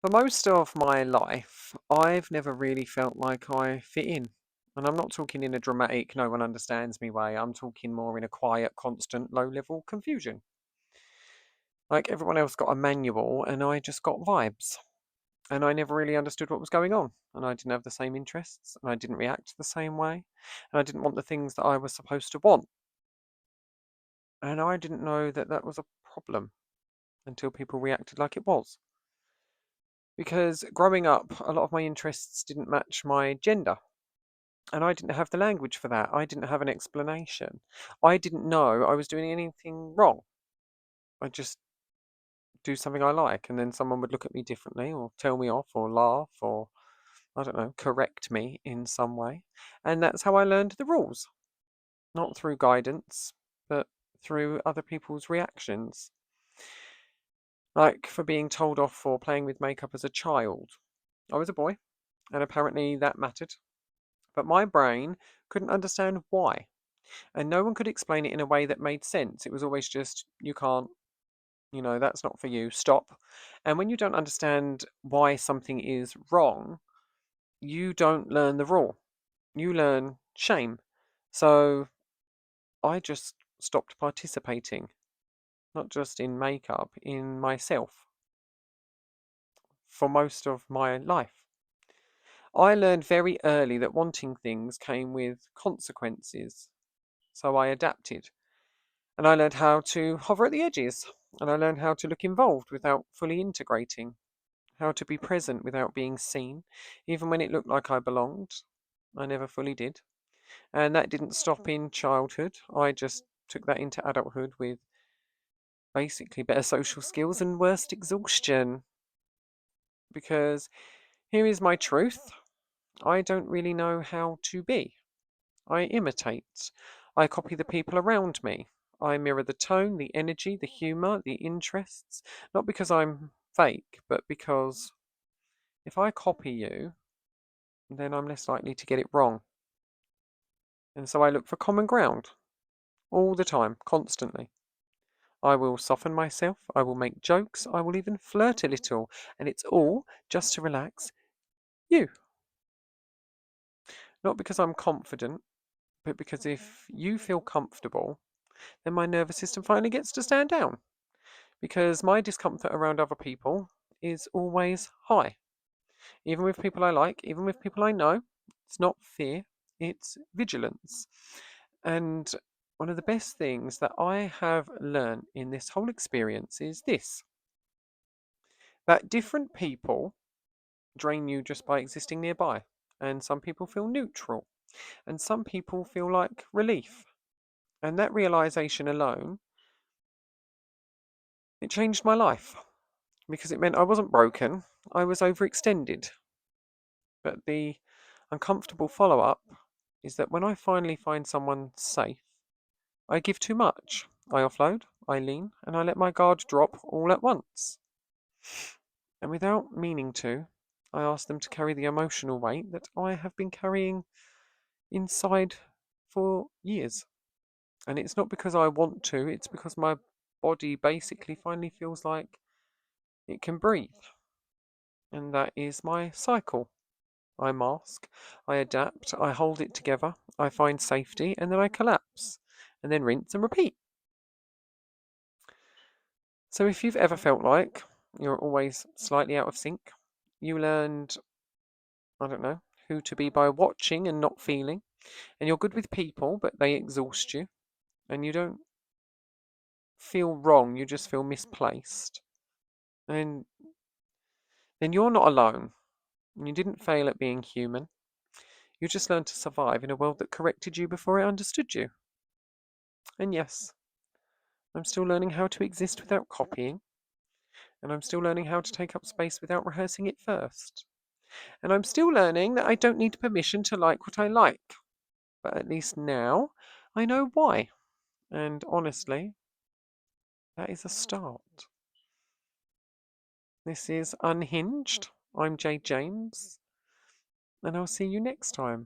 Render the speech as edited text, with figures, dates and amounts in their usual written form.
For most of my life, I've never really felt like I fit in. And I'm not talking in a dramatic, no one understands me way. I'm talking more in a quiet, constant, low level confusion. Like everyone else got a manual and I just got vibes. And I never really understood what was going on. And I didn't have the same interests. And I didn't react the same way. And I didn't want the things that I was supposed to want. And I didn't know that that was a problem until people reacted like it was. Because growing up, a lot of my interests didn't match my gender. And I didn't have the language for that. I didn't have an explanation. I didn't know I was doing anything wrong. I just do something I like, and then someone would look at me differently, or tell me off, or laugh, or I don't know, correct me in some way. And that's how I learned the rules. Not through guidance, but through other people's reactions. Like for being told off for playing with makeup as a child. I was a boy, and apparently that mattered. But my brain couldn't understand why. And no one could explain it in a way that made sense. It was always just, you can't, that's not for you, stop. And when you don't understand why something is wrong, you don't learn the rule. You learn shame. So I just stopped participating, not just in makeup, in myself, for most of my life. I learned very early that wanting things came with consequences. So I adapted. And I learned how to hover at the edges. And I learned how to look involved without fully integrating. How to be present without being seen. Even when it looked like I belonged, I never fully did. And that didn't stop in childhood. I just took that into adulthood with basically better social skills and worse exhaustion. Because here is my truth. I don't really know how to be. I imitate. I copy the people around me. I mirror the tone, the energy, the humour, the interests. Not because I'm fake, but because if I copy you, then I'm less likely to get it wrong. And so I look for common ground all the time, constantly. I will soften myself, I will make jokes, I will even flirt a little, and it's all just to relax you. Not because I'm confident, but because if you feel comfortable, then my nervous system finally gets to stand down. Because my discomfort around other people is always high. Even with people I like, even with people I know, it's not fear, it's vigilance. And one of the best things that I have learned in this whole experience is this, that different people drain you just by existing nearby. And some people feel neutral, and some people feel like relief. And that realization alone, it changed my life because it meant I wasn't broken, I was overextended. But the uncomfortable follow up is that when I finally find someone safe, I give too much. I offload, I lean, and I let my guard drop all at once. And without meaning to, I ask them to carry the emotional weight that I have been carrying inside for years. And it's not because I want to, it's because my body basically finally feels like it can breathe. And that is my cycle. I mask, I adapt, I hold it together, I find safety, and then I collapse, and then rinse and repeat. So if you've ever felt like you're always slightly out of sync, you learned, I don't know, who to be by watching and not feeling, and you're good with people, but they exhaust you, and you don't feel wrong, you just feel misplaced, and then you're not alone. You didn't fail at being human. You just learned to survive in a world that corrected you before it understood you. And yes, I'm still learning how to exist without copying, and I'm still learning how to take up space without rehearsing it first. And I'm still learning that I don't need permission to like what I like. But at least now I know why. And honestly, that is a start. This is Unhinged. I'm Jade James, and I'll see you next time.